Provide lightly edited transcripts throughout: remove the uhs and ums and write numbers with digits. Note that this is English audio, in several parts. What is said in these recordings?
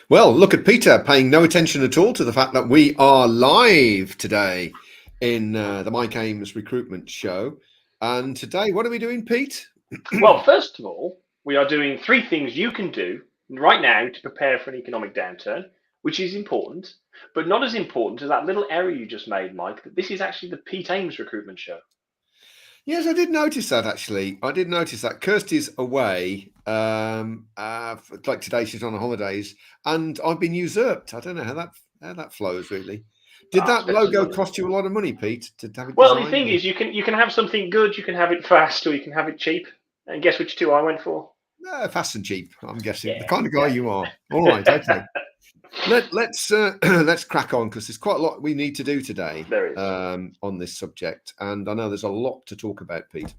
Well, look at Peter paying no attention at all to the fact that we are live today in the Mike Ames recruitment show. And today, what are we doing, Pete? Well, first of all, we are doing 3 things you can do right now to prepare for an economic downturn, which is important, but not as important as that little error you just made, Mike, that this is actually the Pete Ames recruitment show. Yes, I did notice that actually. I did notice that Kirsty's away. Like today, she's on holidays, and I've been usurped. I don't know how that flows really. Did that Spend some logo money. cost you a lot of money, Pete, to have it Well, the designed? thing is, you can have something good, you can have it fast, or you can have it cheap. And guess which two I went for? Fast and cheap. I'm guessing Yeah, the kind of guy exactly. you are. All right, okay. Let's crack on because there's quite a lot we need to do today There is. on this subject, and I know there's a lot to talk about, Pete.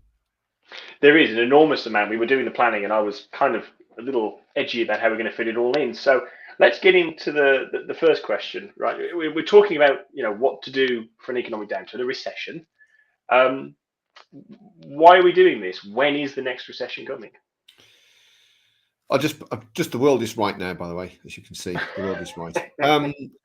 There is an enormous amount. We were doing the planning, and I was kind of a little edgy about how we're going to fit it all in. So let's get into the first question. Right, we're talking about what to do for an economic downturn, a recession. Um, why are we doing this? When is the next recession coming? Just the world is right now, by the way, as you can see, the world is right.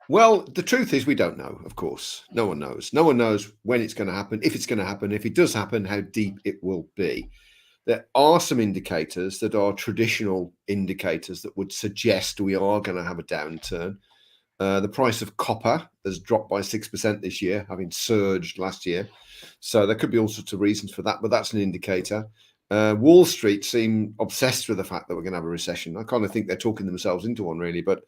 Well, the truth is we don't know, of course. No one knows. No one knows when it's going to happen, if it's going to happen, if it does happen, how deep it will be. There are some indicators that are traditional indicators that would suggest we are going to have a downturn. The price of copper has dropped by 6% this year, having surged last year. So there could be all sorts of reasons for that, but that's an indicator. Wall Street seem obsessed with the fact that we're going to have a recession. I kind of think they're talking themselves into one, really. But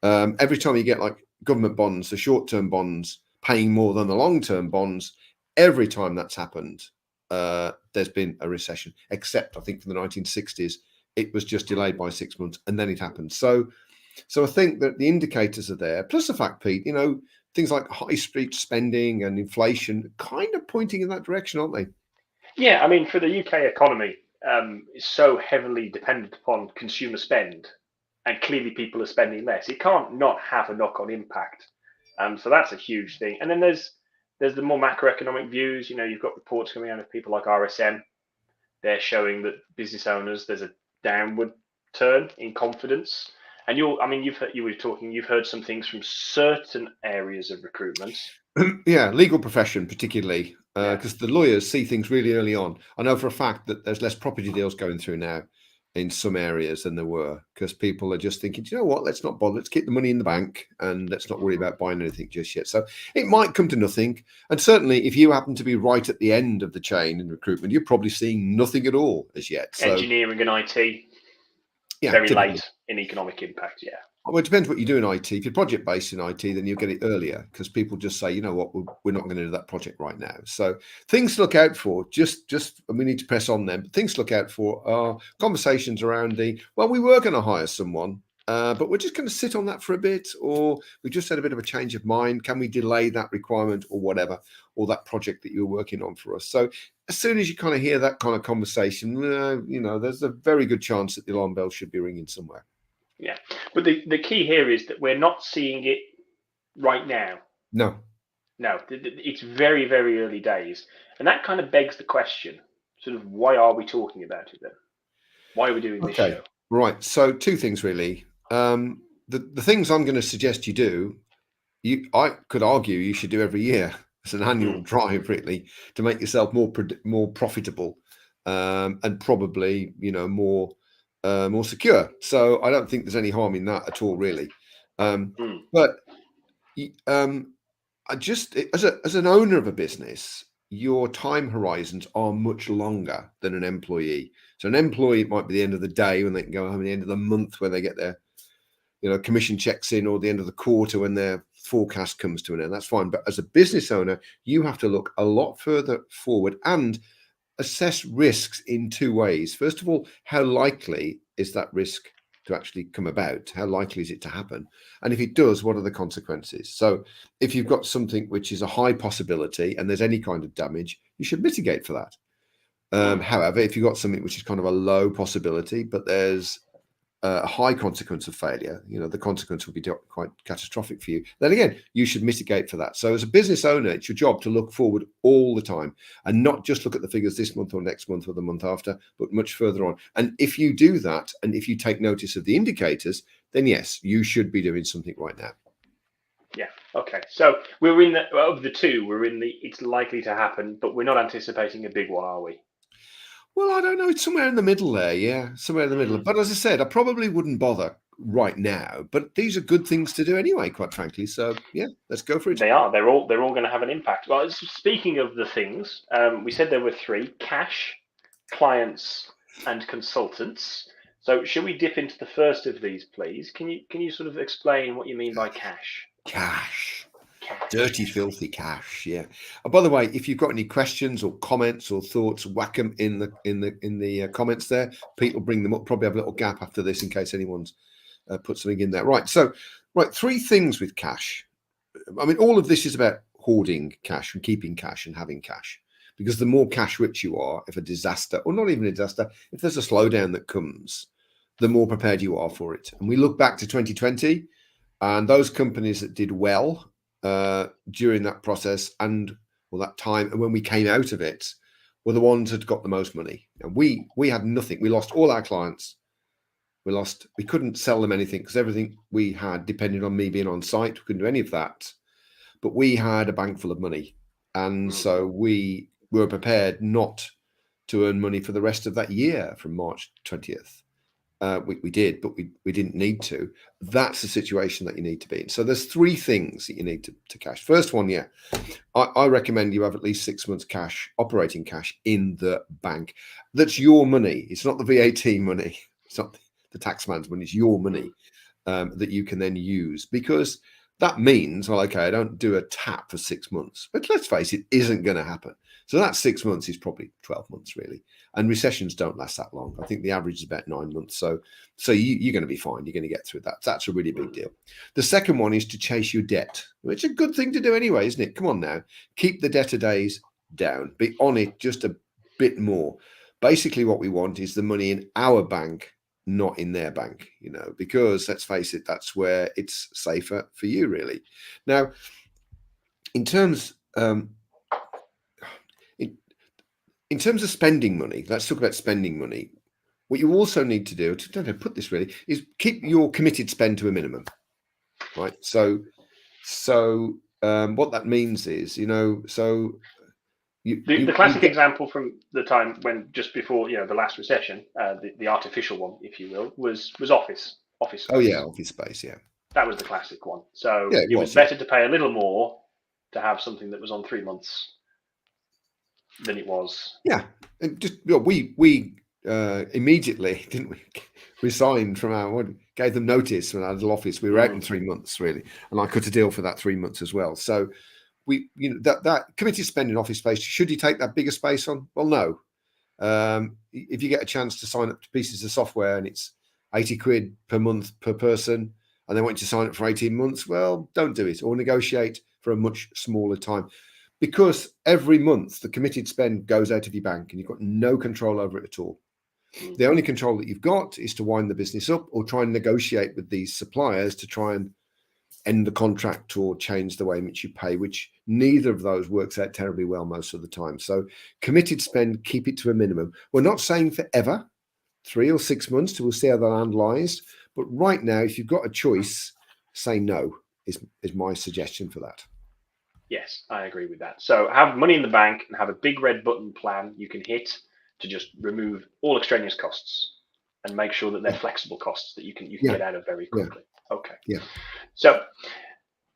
every time you get like government bonds, the short-term bonds paying more than the long-term bonds, every time that's happened, there's been a recession. Except I think for the 1960s, it was just delayed by 6 months, and then it happened. So I think that the indicators are there. Plus the fact, Pete, things like high street spending and inflation kind of pointing in that direction, aren't they? Yeah, I mean, for the UK economy, it's so heavily dependent upon consumer spend, and clearly people are spending less. It can't not have a knock-on impact. So that's a huge thing. And then there's the more macroeconomic views. You've got reports coming out of people like RSM. They're showing that business owners, there's a downward turn in confidence. And you've heard some things from certain areas of recruitment. Yeah, legal profession particularly, because the lawyers see things really early on. I know for a fact that there's less property deals going through now in some areas than there were, because people are just thinking, you know what, let's not bother, let's keep the money in the bank and let's not worry about buying anything just yet. So it might come to nothing. And certainly if you happen to be right at the end of the chain in recruitment, you're probably seeing nothing at all as yet. So Engineering and IT, very typically late in economic impact, yeah. Well, it depends what you do in IT. If you're project based in IT, then you'll get it earlier because people just say, you know what, we're not going to do that project right now. So things to look out for, and we need to press on them. But things to look out for are conversations around we were going to hire someone, but we're just going to sit on that for a bit, or we just had a bit of a change of mind. Can we delay that requirement or whatever, or that project that you're working on for us? So as soon as you kind of hear that kind of conversation, there's a very good chance that the alarm bell should be ringing somewhere. Yeah, but the key here is that we're not seeing it right now. No, it's very, very early days. And that kind of begs the question, sort of, why are we talking about it then? Why are we doing this show? Right, so two things really. The things I'm going to suggest you do, I could argue you should do every year as an annual drive really to make yourself more profitable, and probably more secure. So I don't think there's any harm in that at all, really. But I just, as an owner of a business, your time horizons are much longer than an employee. So an employee, it might be the end of the day when they can go home, at the end of the month when they get their commission checks in, or the end of the quarter when their forecast comes to an end. That's fine. But as a business owner, you have to look a lot further forward and assess risks in two ways. First of all, how likely is that risk to actually come about? How likely is it to happen? And if it does, what are the consequences? So if you've got something which is a high possibility and there's any kind of damage, you should mitigate for that. However, if you've got something which is kind of a low possibility, but there's a high consequence of failure, the consequence will be quite catastrophic for you, then again, you should mitigate for that. So as a business owner, it's your job to look forward all the time and not just look at the figures this month or next month or the month after, but much further on. And if you do that, and if you take notice of the indicators, then yes, you should be doing something right now. Yeah. Okay. So we're in the of the two. We're in the it's likely to happen, but we're not anticipating a big one, are we? Well, I don't know. It's somewhere in the middle there. Yeah, somewhere in the middle. But as I said, I probably wouldn't bother right now. But these are good things to do anyway, quite frankly. So yeah, let's go for it. They are. They're all going to have an impact. Well, speaking of the things, we said there were three: cash, clients, and consultants. So, should we dip into the first of these, please? Can you sort of explain what you mean by cash? Cash. Cash. Dirty, filthy cash. Yeah. And by the way, if you've got any questions or comments or thoughts, whack them in the comments there. Pete will bring them up. Probably have a little gap after this in case anyone's put something in there. Right. So, three things with cash. I mean, all of this is about hoarding cash and keeping cash and having cash. Because the more cash rich you are, if a disaster, or not even a disaster, if there's a slowdown that comes, the more prepared you are for it. And we look back to 2020, and those companies that did well during that process and that time, and when we came out of it, were the ones that got the most money. And we had nothing. We lost all our clients. We couldn't sell them anything because everything we had depended on me being on site. We couldn't do any of that. But we had a bank full of money. And so we were prepared not to earn money for the rest of that year from March 20th. We did, but we didn't need to. That's the situation that you need to be in. So there's three things that you need to cash. First one, I recommend you have at least 6 months cash, operating cash in the bank. That's your money. It's not the VAT money. It's not the taxman's money. It's your money that you can then use, because that means, well, okay, I don't do a tap for 6 months, but let's face it, isn't going to happen. So that 6 months is probably 12 months, really. And recessions don't last that long. I think the average is about 9 months. So you're going to be fine. You're going to get through that. That's a really big deal. The second one is to chase your debt, which is a good thing to do anyway, isn't it? Come on now. Keep the debtor days down. Be on it just a bit more. Basically, what we want is the money in our bank, not in their bank, because let's face it, that's where it's safer for you, really. Now, in terms in terms of spending money, let's talk about spending money. What you also need to do, I don't know how to put this really, is keep your committed spend to a minimum, right? So what that means is, the classic example from the time when just before the last recession, the artificial one, if you will, was office space. Oh yeah, office space. Yeah, that was the classic one. So yeah, it was better to pay a little more to have something that was on 3 months than it was. Yeah, and just we immediately didn't we resigned from gave them notice from our little office. We were out in 3 months really, and I cut a deal for that 3 months as well. So we, that committed spend in office space. Should you take that bigger space on? Well, no. If you get a chance to sign up to pieces of software and it's 80 quid per month per person, and they want you to sign up for 18 months, well, don't do it, or negotiate for a much smaller time. Because every month the committed spend goes out of your bank and you've got no control over it at all. The only control that you've got is to wind the business up or try and negotiate with these suppliers to try and end the contract or change the way in which you pay, which neither of those works out terribly well most of the time. So committed spend, keep it to a minimum. We're not saying forever, 3 or 6 months till we'll see how the land lies. But right now, if you've got a choice, say no is my suggestion for that. Yes, I agree with that. So have money in the bank and have a big red button plan you can hit to just remove all extraneous costs and make sure that they're flexible costs that you can get out of very quickly. Yeah. Okay. Yeah. So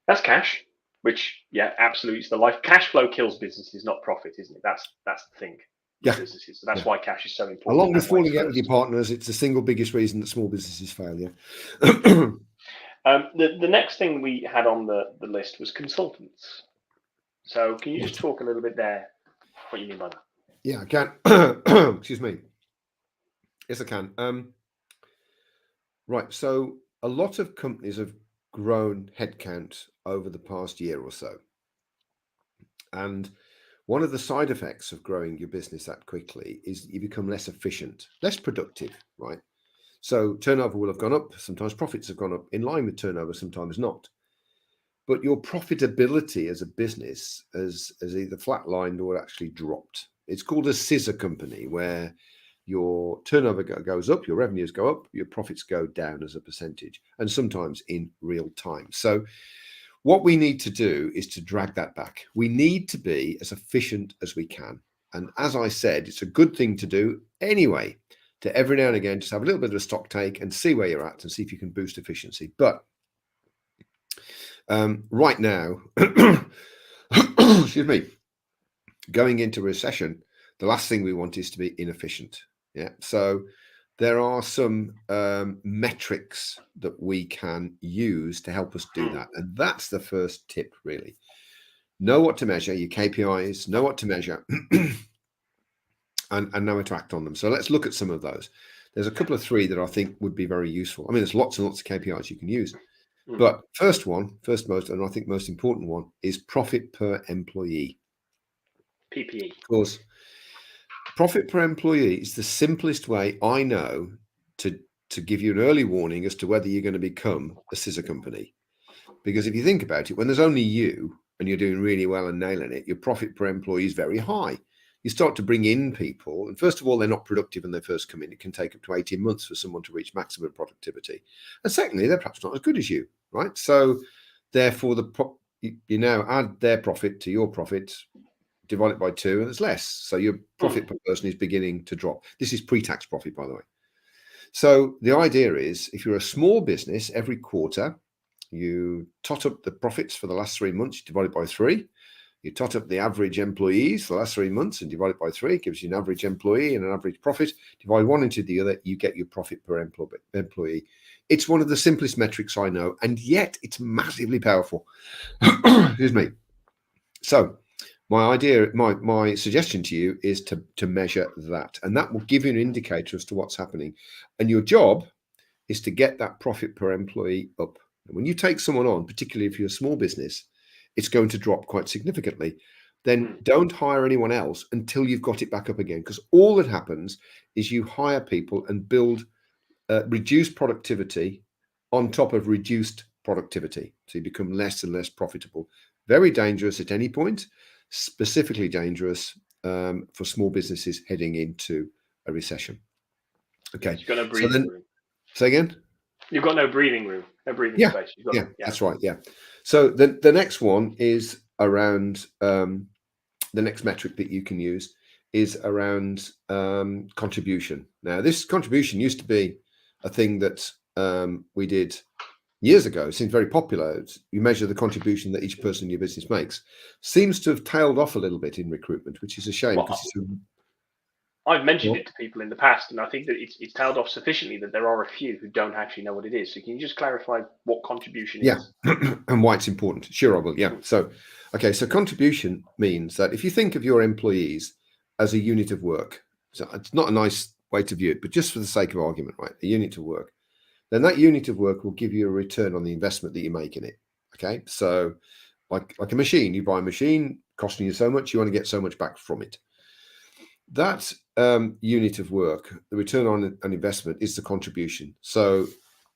that's cash, which absolutely is the life. Cash flow kills businesses, not profit, isn't it? That's the thing. Yeah. Businesses. So that's why cash is so important. Along with falling out with your partners, it's the single biggest reason that small businesses fail. Yeah. The next thing we had on the list was consultants. So can you just talk a little bit there, what you mean by that? Yeah, I can. Excuse me. Yes, I can. Right. So a lot of companies have grown headcount over the past year or so. And one of the side effects of growing your business that quickly is you become less efficient, less productive, right? So turnover will have gone up. Sometimes profits have gone up in line with turnover, sometimes not. But your profitability as a business has either flatlined or actually dropped. It's called a scissor company, where your turnover goes up, your revenues go up, your profits go down as a percentage, and sometimes in real time. So what we need to do is to drag that back. We need to be as efficient as we can. And as I said, it's a good thing to do anyway, to every now and again just have a little bit of a stock take and see where you're at and see if you can boost efficiency. But right now, excuse me, going into recession, the last thing we want is to be inefficient. Yeah. So there are some metrics that we can use to help us do that. And that's the first tip, really. Know what to measure, your KPIs, know what to measure, and know how to act on them. So let's look at some of those. There's a couple of three that I think would be very useful. I mean, there's lots and lots of KPIs you can use. But first most, and I think most important one, is profit per employee. PPE. Of course, profit per employee is the simplest way I know to give you an early warning as to whether you're going to become a scissor company. Because if you think about it, when there's only you and you're doing really well and nailing it, your profit per employee is very high. You start to bring in people, and first of all, they're not productive when they first come in. It can take up to 18 months for someone to reach maximum productivity. And secondly, they're perhaps not as good as you, right? So therefore, you now add their profit to your profit, divide it by 2, and it's less. So your profit per person is beginning to drop. This is pre-tax profit, by the way. So the idea is, if you're a small business, every quarter, you tot up the profits for the last 3 months, you divide it by 3. You tot up the average employees for the last 3 months and divide it by 3. It gives you an average employee and an average profit. Divide one into the other, you get your profit per employee. It's one of the simplest metrics I know, and yet it's massively powerful. Excuse me. So my suggestion to you is to measure that, and that will give you an indicator as to what's happening. And your job is to get that profit per employee up. And when you take someone on, particularly if you're a small business, it's going to drop quite significantly. Then don't hire anyone else until you've got it back up again, because all that happens is you hire people and build reduced productivity on top of reduced productivity. So you become less and less profitable. Very dangerous at any point, specifically dangerous for small businesses heading into a recession. Okay. You've got no breathing room. Say again? You've got no breathing room, no breathing space. That's right. Yeah. So the next one is around the next metric that you can use is around contribution. Now, this contribution used to be a thing that we did years ago. It seems very popular. You measure the contribution that each person in your business makes. Seems to have tailed off a little bit in recruitment, which is a shame. I've mentioned it to people in the past, and I think that it's tailed off sufficiently that there are a few who don't actually know what it is. So can you just clarify what contribution is? Yeah, and why it's important. Sure, I will. Yeah. So, okay. So contribution means that if you think of your employees as a unit of work, so it's not a nice way to view it, but just for the sake of argument, right? A unit of work. Then that unit of work will give you a return on the investment that you make in it. Okay. So like a machine, you buy a machine costing you so much, you want to get so much back from it. That unit of work, the return on an investment is the contribution. So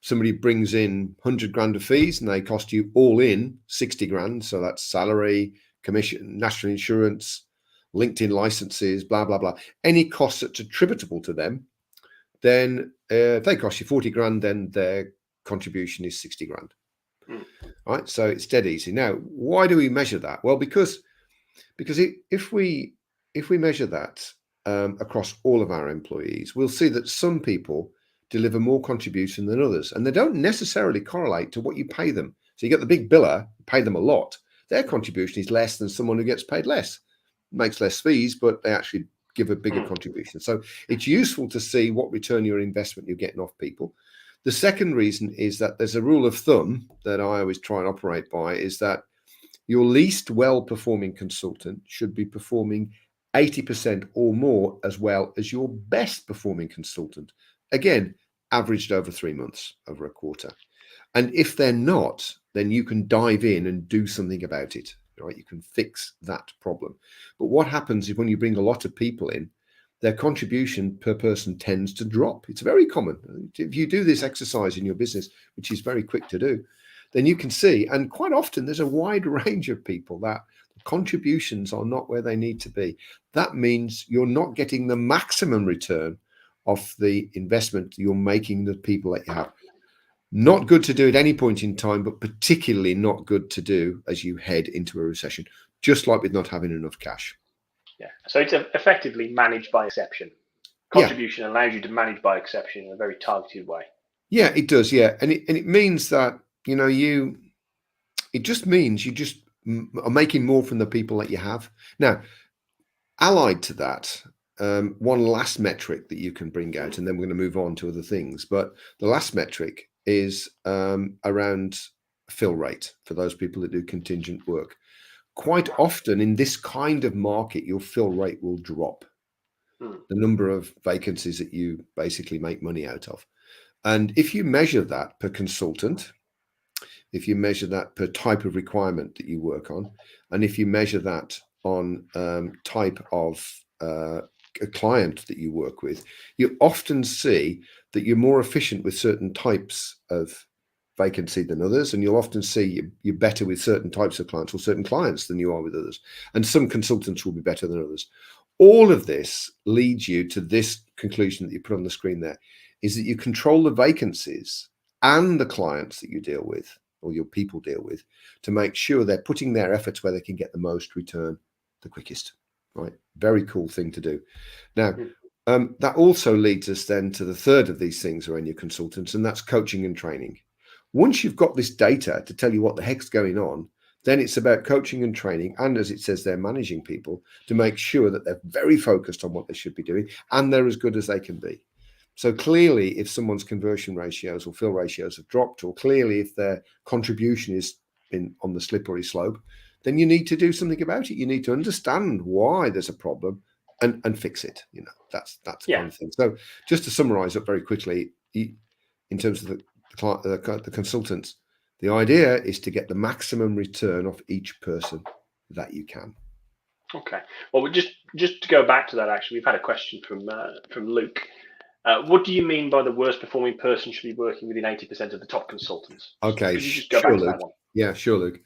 somebody brings in 100 grand of fees and they cost you all in 60 grand. So that's salary, commission, national insurance, LinkedIn licenses, blah, blah, blah. Any costs that's attributable to them, then if they cost you 40 grand, then their contribution is 60 grand. Right. So it's dead easy. Now, why do we measure that? Well, because if we measure that across all of our employees, we'll see that some people deliver more contribution than others, and they don't necessarily correlate to what you pay them. So you get the big biller, pay them a lot. Their contribution is less than someone who gets paid less, makes less fees, but they actually give a bigger contribution. So it's useful to see what return your investment you're getting off people. The second reason is that there's a rule of thumb that I always try and operate by, is that your least well-performing consultant should be performing 80% or more as well as your best performing consultant. Again, averaged over 3 months, over a quarter. And if they're not, then you can dive in and do something about it, right? You can fix that problem. But what happens is when you bring a lot of people in, their contribution per person tends to drop. It's very common. If you do this exercise in your business, which is very quick to do, then you can see, and quite often there's a wide range of people that contributions are not where they need to be. That means you're not getting the maximum return of the investment you're making the people that you have. Not good to do at any point in time, but particularly not good to do as you head into a recession, just like with not having enough cash. Yeah. So it's effectively managed by exception. Contribution allows you to manage by exception in a very targeted way. Yeah, it does. Yeah, and it means that it just means you just are making more from the people that you have. Now, allied to that, one last metric that you can bring out, and then we're going to move on to other things. But the last metric is around fill rate for those people that do contingent work. Quite often in this kind of market, your fill rate will drop. The number of vacancies that you basically make money out of. And if you measure that per consultant, if you measure that per type of requirement that you work on, and if you measure that on type of a client that you work with, you often see that you're more efficient with certain types of vacancy than others, and you'll often see you're better with certain types of clients or certain clients than you are with others. And some consultants will be better than others. All of this leads you to this conclusion that you put on the screen there, is that you control the vacancies and the clients that you deal with or your people deal with to make sure they're putting their efforts where they can get the most return the quickest, right? Very cool thing to do. Now, that also leads us then to the third of these things around your consultants, and that's coaching and training. Once you've got this data to tell you what the heck's going on, then it's about coaching and training, and as it says, they're managing people to make sure that they're very focused on what they should be doing and they're as good as they can be. So clearly, if someone's conversion ratios or fill ratios have dropped, or clearly if their contribution is on the slippery slope, then you need to do something about it. You need to understand why there's a problem and fix it. That's the kind of thing. So just to summarize up very quickly, in terms of the consultants, the idea is to get the maximum return off each person that you can. Okay. Well, just to go back to that, actually, we've had a question from Luke. What do you mean by the worst performing person should be working within 80% of the top consultants? Okay, could you just go back to that one? Yeah, sure, Luke.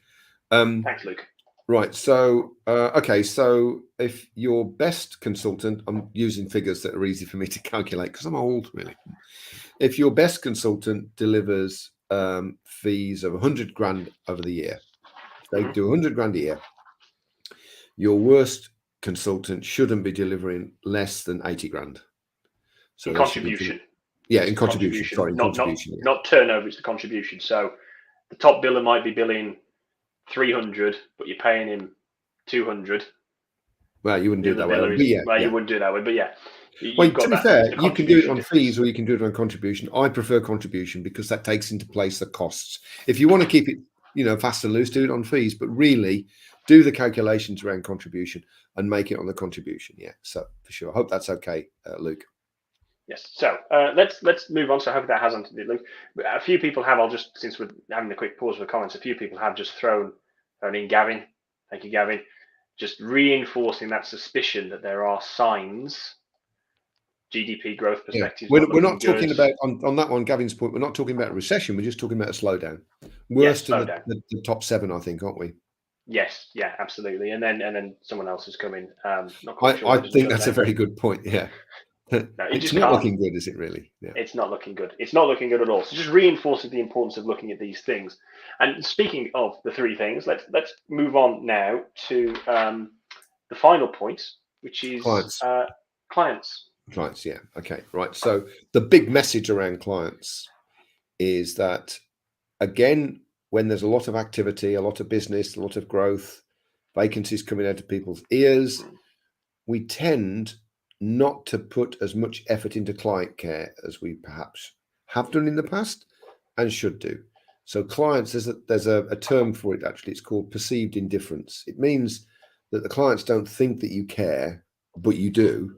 Thanks, Luke. Right. So, okay. So if your best consultant, I'm using figures that are easy for me to calculate because I'm old, really. If your best consultant delivers fees of 100 grand over the year, if they do 100 grand a year, your worst consultant shouldn't be delivering less than 80 grand. So in contribution. In contribution. Sorry, in contribution. Not turnover, it's the contribution. So the top biller might be billing 300, but you're paying him 200. Well, you wouldn't do it that way. You wouldn't do it that way, but yeah. Well, to be fair, you can do it on fees or you can do it on contribution. I prefer contribution because that takes into place the costs. If you want to keep it, fast and loose, do it on fees, but really do the calculations around contribution and make it on the contribution. Yeah, so for sure. I hope that's okay, Luke. Yes. So let's move on. So I hope that has answered it, Luke. A few people have. Since we're having a quick pause for comments, a few people have just thrown in Gavin. Thank you, Gavin. Just reinforcing that suspicion that there are signs. GDP growth perspective. Yeah. We're not talking about on that one, Gavin's point. We're not talking about a recession. We're just talking about a slowdown. Worse than the top 7, I think, aren't we? Yes. Yeah. Absolutely. And then someone else has come in. I think that's a very good point. Yeah. No, it's not looking good, is it really? Yeah. It's not looking good. It's not looking good at all. So just reinforces the importance of looking at these things. And speaking of the 3 things, let's move on now to the final point, which is clients. Clients, yeah. Okay, right. So the big message around clients is that, again, when there's a lot of activity, a lot of business, a lot of growth, vacancies coming out of people's ears, we tend not to put as much effort into client care as we perhaps have done in the past and should do. So clients, there's a term for it, actually. It's called perceived indifference. It means that the clients don't think that you care, but you do.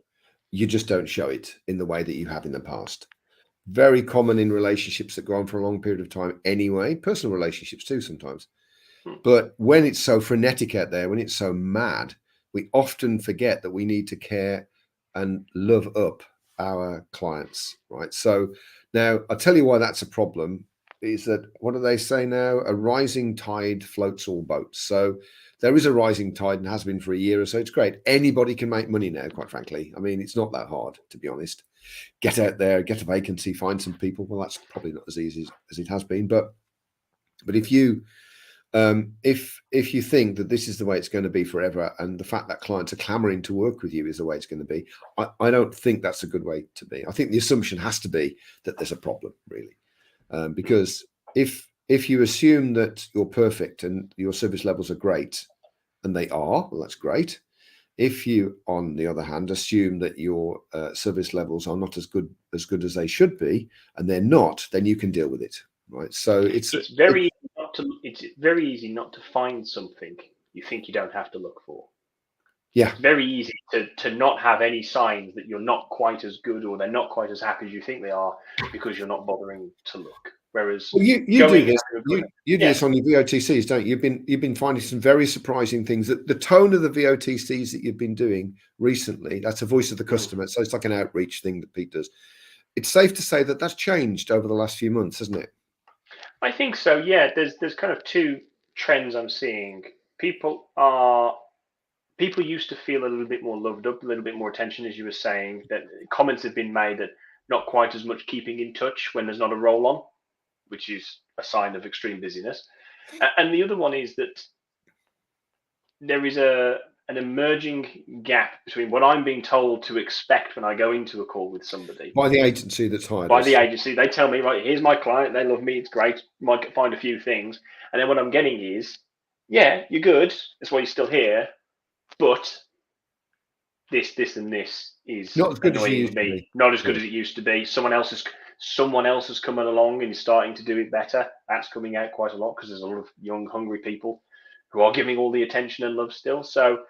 You just don't show it in the way that you have in the past. Very common in relationships that go on for a long period of time anyway, personal relationships too sometimes. But when it's so frenetic out there, when it's so mad, we often forget that we need to care and love up our clients, right? So now I'll tell you why that's a problem, is that, what do they say now? A rising tide floats all boats. So there is a rising tide and has been for a year or so. It's great. Anybody can make money now, quite frankly. I mean, it's not that hard, to be honest. get out there, get a vacancy, find some people. Well, that's probably not as easy as it has been. But if you think that this is the way it's going to be forever, and the fact that clients are clamoring to work with you is the way it's going to be, I don't think that's a good way to be. I think the assumption has to be that there's a problem, really, because if you assume that you're perfect and your service levels are great, and they are, well, that's great. If you, on the other hand, assume that your service levels are not as good as they should be, and they're not, then you can deal with it, right? So it's very easy not to find something you think you don't have to look for. Yeah, it's very easy to not have any signs that you're not quite as good, or they're not quite as happy as you think they are, because you're not bothering to look. Whereas you do this. You do this on your VOTCs, don't you? You've been finding some very surprising things. That the tone of the VOTCs that you've been doing recently, that's a voice of the customer. So it's like an outreach thing that Pete does. It's safe to say that that's changed over the last few months, hasn't it? I think so. Yeah, there's kind of two trends I'm seeing. People used to feel a little bit more loved up, a little bit more attention, as you were saying. That comments have been made that not quite as much keeping in touch when there's not a roll on, which is a sign of extreme busyness. And the other one is that there is an emerging gap between what I'm being told to expect when I go into a call with somebody. By the agency that's hired By us. the agency, they tell me, right, here's my client, they love me, it's great, might find a few things. And then what I'm getting is, yeah, you're good, that's why you're still here, but this, and this is not as good as annoying me. Not as good as it used to be. Someone else is coming along and is starting to do it better. That's coming out quite a lot, because there's a lot of young, hungry people who are giving all the attention and love still. So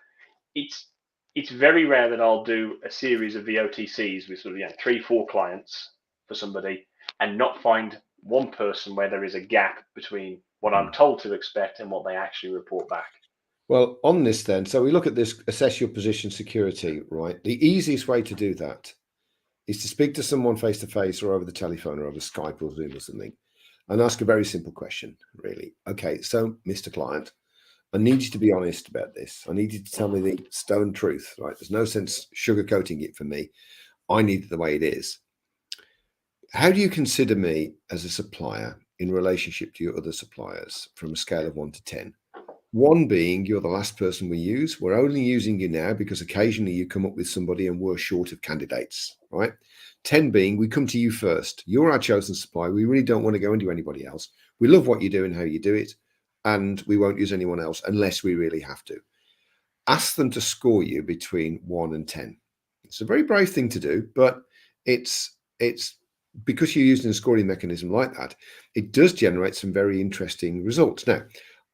it's very rare that I'll do a series of VOTCs with sort of 3-4 clients for somebody and not find one person where there is a gap between what I'm told to expect and what they actually report back. Well, on this then, so we look at this, assess your position security, right? The easiest way to do that is to speak to someone face to face or over the telephone or over Skype or Zoom or something, and ask a very simple question, really. Okay, so Mr. Client, I need you to be honest about this. I need you to tell me the stone truth, right? There's no sense sugarcoating it for me. I need it the way it is. How do you consider me as a supplier in relationship to your other suppliers from a scale of 1 to 10? 1 being you're the last person we use. We're only using you now because occasionally you come up with somebody and we're short of candidates, right? 10 being we come to you first. You're our chosen supplier. We really don't want to go into anybody else. We love what you do and how you do it, and we won't use anyone else unless we really have to. Ask them to score you between 1 and 10. It's a very brave thing to do, but it's because you're using a scoring mechanism like that, it does generate some very interesting results. Now,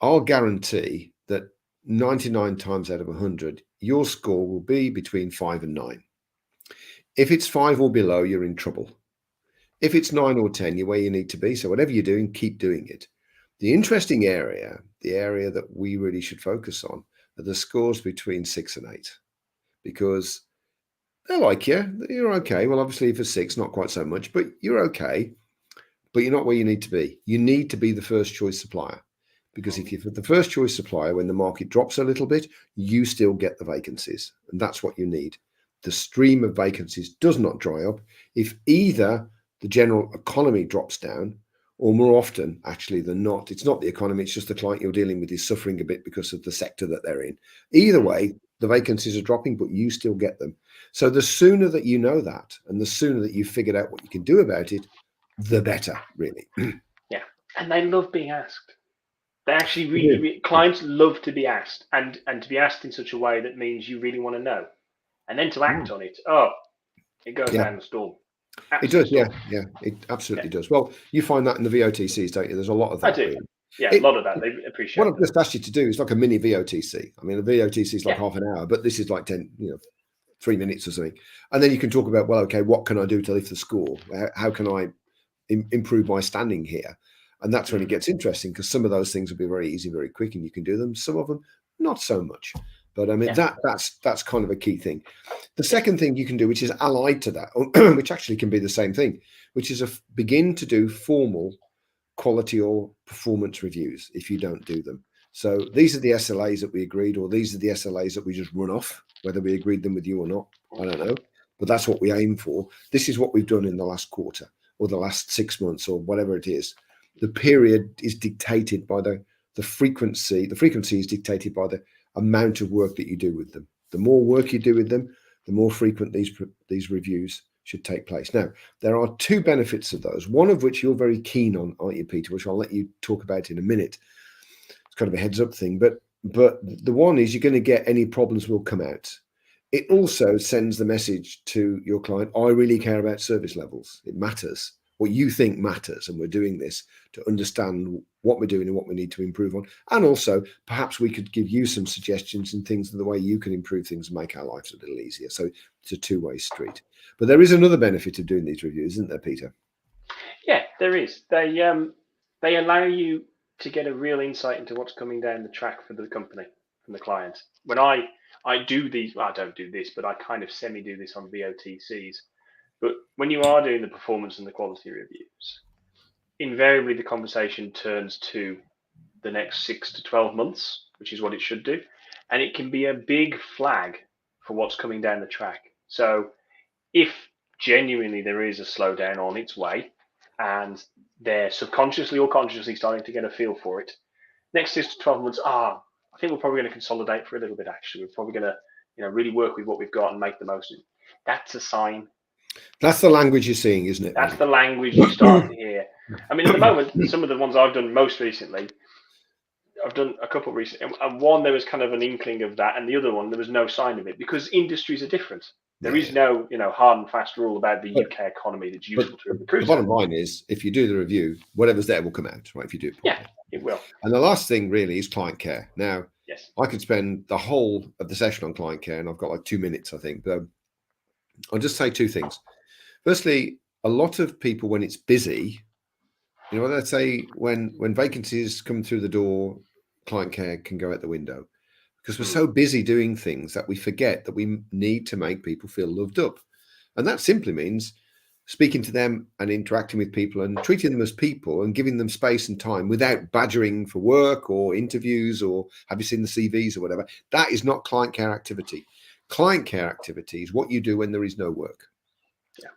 I'll guarantee that 99 times out of 100, your score will be between 5 and 9. If it's 5 or below, you're in trouble. If it's 9 or 10, you're where you need to be. So whatever you're doing, keep doing it. The interesting area, the area that we really should focus on, are the scores between 6 and 8, because they like you. You're okay. Well, obviously, if it's 6, not quite so much, but you're okay. But you're not where you need to be. You need to be the first choice supplier. Because if you're the first choice supplier, when the market drops a little bit, you still get the vacancies. And that's what you need. The stream of vacancies does not dry up if either the general economy drops down, or more often, actually, than not, it's not the economy, it's just the client you're dealing with is suffering a bit because of the sector that they're in. Either way, the vacancies are dropping, but you still get them. So the sooner that you know that, and the sooner that you've figured out what you can do about it, the better, really. Yeah. And they love being asked. They actually really, clients love to be asked, and to be asked in such a way that means you really want to know, and then to act on it. Oh, it goes down the storm. It does, yeah, it absolutely does. Well, you find that in the VOTCs, don't you? There's a lot of that. I do. Really. Yeah, a lot of that. They appreciate. What I've just asked you to do is like a mini VOTC. I mean, a VOTC is like half an hour, but this is like 3 minutes or something. And then you can talk about, well, okay, what can I do to lift the score? How can I improve my standing here? And that's when it gets interesting, because some of those things will be very easy, very quick, and you can do them. Some of them, not so much. But I mean, that's kind of a key thing. The second thing you can do, which is allied to that, which actually can be the same thing, which is begin to do formal quality or performance reviews if you don't do them. So these are the SLAs that we agreed, or these are the SLAs that we just run off, whether we agreed them with you or not, I don't know. but that's what we aim for. This is what we've done in the last quarter or the last 6 months or whatever it is. The period is dictated by the frequency. The frequency is dictated by the amount of work that you do with them. The more work you do with them, the more frequent these reviews should take place. Now, there are two benefits of those, one of which you're very keen on, aren't you, Peter, which I'll let you talk about in a minute. It's kind of a heads up thing, but the one is you're going to get any problems will come out. It also sends the message to your client, I really care about service levels. It matters. What you think matters, and we're doing this to understand what we're doing and what we need to improve on. And also, perhaps we could give you some suggestions and things of the way you can improve things and make our lives a little easier. So it's a two-way street. But there is another benefit of doing these reviews, isn't there, Peter? Yeah, there is. They allow you to get a real insight into what's coming down the track for the company and the client. When I do these, well, I don't do this, but I kind of semi-do this on VOTCs. But when you are doing the performance and the quality reviews, invariably the conversation turns to the next 6 to 12 months, which is what it should do. And it can be a big flag for what's coming down the track. So if genuinely there is a slowdown on its way and they're subconsciously or consciously starting to get a feel for it, next 6 to 12 months, I think we're probably going to consolidate for a little bit, actually. We're probably going to really work with what we've got and make the most of it. That's a sign. That's the language you're seeing, isn't it? That's the language you start to hear. I mean, at the moment, some of the ones I've done most recently, I've done a couple recently, and one there was kind of an inkling of that, and the other one there was no sign of it because industries are different. There is no, hard and fast rule about the UK economy that's useful to a recruiter. The bottom line is, if you do the review, whatever's there will come out, right? If you do it properly. Yeah, it will. And the last thing really is client care. Now, yes, I could spend the whole of the session on client care, and I've got like 2 minutes, I think. But I'll just say two things. Firstly, a lot of people, when it's busy, let's say when vacancies come through the door, client care can go out the window because we're so busy doing things that we forget that we need to make people feel loved up. And that simply means speaking to them and interacting with people and treating them as people and giving them space and time without badgering for work or interviews or have you seen the CVs or whatever. That is not client care activity. Client care activity is what you do when there is no work. Yeah.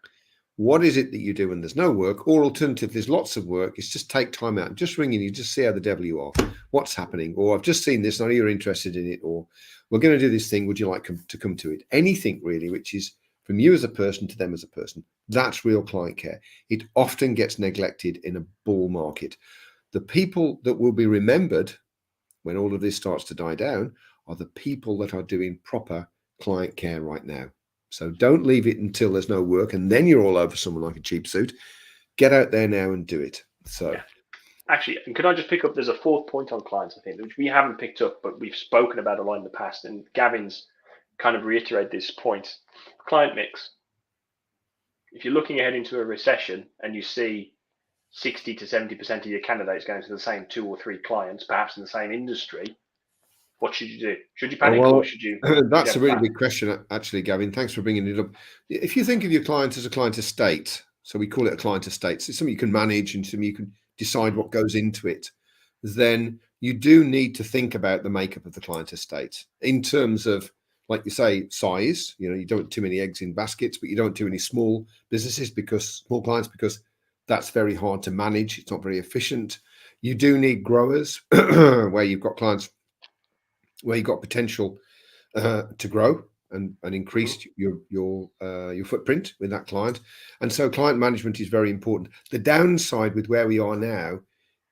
What is it that you do when there's no work? Or alternative, there's lots of work. It's just take time out and just ringing you, just see how the devil you are. What's happening? Or I've just seen this, and I know you're interested in it. Or we're going to do this thing. Would you like to come to it? Anything really, which is from you as a person to them as a person. That's real client care. It often gets neglected in a bull market. The people that will be remembered when all of this starts to die down are the people that are doing proper client care right now. So don't leave it until there's no work and then you're all over someone like a cheap suit. Get out there now and do it. So actually, and could I just pick up, there's a fourth point on clients, I think, which we haven't picked up, but we've spoken about a lot in the past, and Gavin's kind of reiterated this point. Client mix. If you're looking ahead into a recession and you see 60 to 70% of your candidates going to the same 2 or 3 clients, perhaps in the same industry, what should you do? Should you panic or should you? That's a really big question, actually, Gavin. Thanks for bringing it up. If you think of your client as a client estate, so we call it a client estate, so it's something you can manage and something you can decide what goes into it, then you do need to think about the makeup of the client estate in terms of, like you say, size. You don't want too many eggs in baskets, but you don't want too many small businesses small clients, because that's very hard to manage. It's not very efficient. You do need growers where you've got clients where you've got potential to grow and increase your footprint with that client. And so client management is very important. The downside with where we are now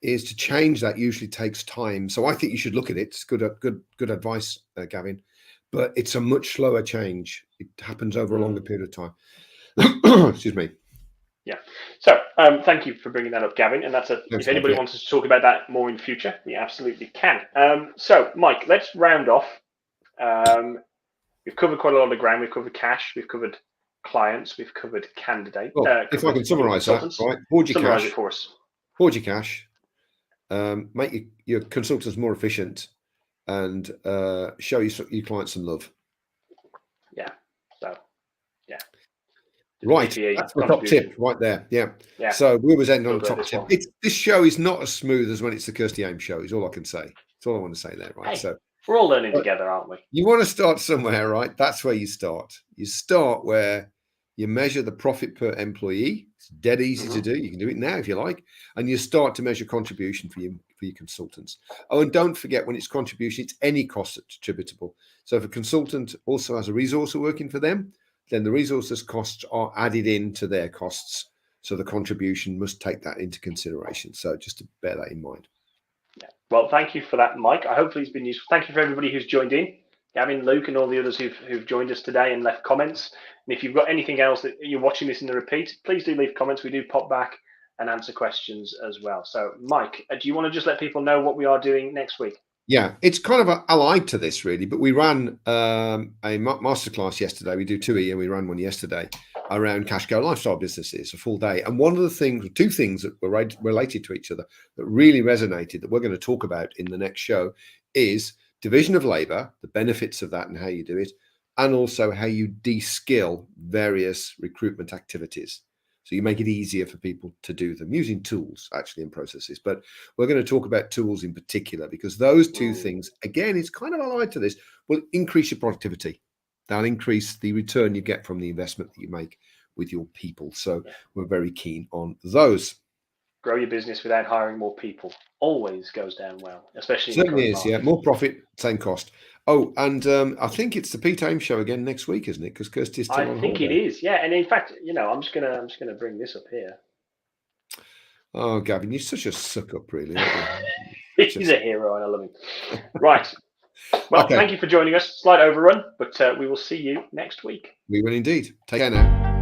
is to change that usually takes time. So I think you should look at it. It's good advice, Gavin, but it's a much slower change. It happens over a longer period of time. Excuse me. Yeah. So thank you for bringing that up, Gavin. And that's if anybody wants us to talk about that more in future, we absolutely can. So Mike, let's round off. We've covered quite a lot of ground. We've covered cash. We've covered clients. We've covered candidates. Well, if I can summarise that, right? Hoard your cash. It for us. Hoard your cash. Make your consultants more efficient, and show your clients some love. Yeah. So, yeah. Right, that's the top tip right there. Yeah. So we always end on the top tip. This show is not as smooth as when it's the Kirsty Ames show, is all I can say. That's all I want to say there, right? Hey, so we're all learning together, aren't we? You want to start somewhere, right? That's where you start. You start where You measure the profit per employee. It's dead easy to do. You can do it now if you like. And you start to measure contribution for your consultants. Oh, and don't forget, when it's contribution, it's any cost that's attributable. So if a consultant also has a resourcer working for them, then the resources costs are added into their costs. So the contribution must take that into consideration. So just to bear that in mind. Yeah. Well, thank you for that, Mike. Hopefully it's been useful. Thank you for everybody who's joined in. Gavin, Luke, and all the others who've joined us today and left comments. And if you've got anything else that you're watching this in the repeat, please do leave comments. We do pop back and answer questions as well. So, Mike, do you want to just let people know what we are doing next week? Yeah, it's kind of allied to this, really. But we ran a masterclass yesterday. We do 2 a year. We ran one yesterday around cash cow lifestyle businesses, a full day. And one of the things, 2 things that were related to each other that really resonated that we're going to talk about in the next show is division of labor, the benefits of that and how you do it, and also how you de-skill various recruitment activities. So you make it easier for people to do them using tools actually and processes. But we're going to talk about tools in particular because those 2 things, again, it's kind of allied to this, will increase your productivity. That'll increase the return you get from the investment that you make with your people. So we're very keen on those. Grow your business without hiring more people always goes down well, especially in Certainly is, yeah. More profit, same cost. Oh, and I think it's the Pete Ames show again next week, isn't it? Because Kirsty's still on holiday. I think it is, yeah. And in fact, I'm just gonna bring this up here. Oh, Gavin, you're such a suck up, really. He's a hero, and I love him. Right. Well, Thank you for joining us. Slight overrun, but we will see you next week. We will indeed. Take care now.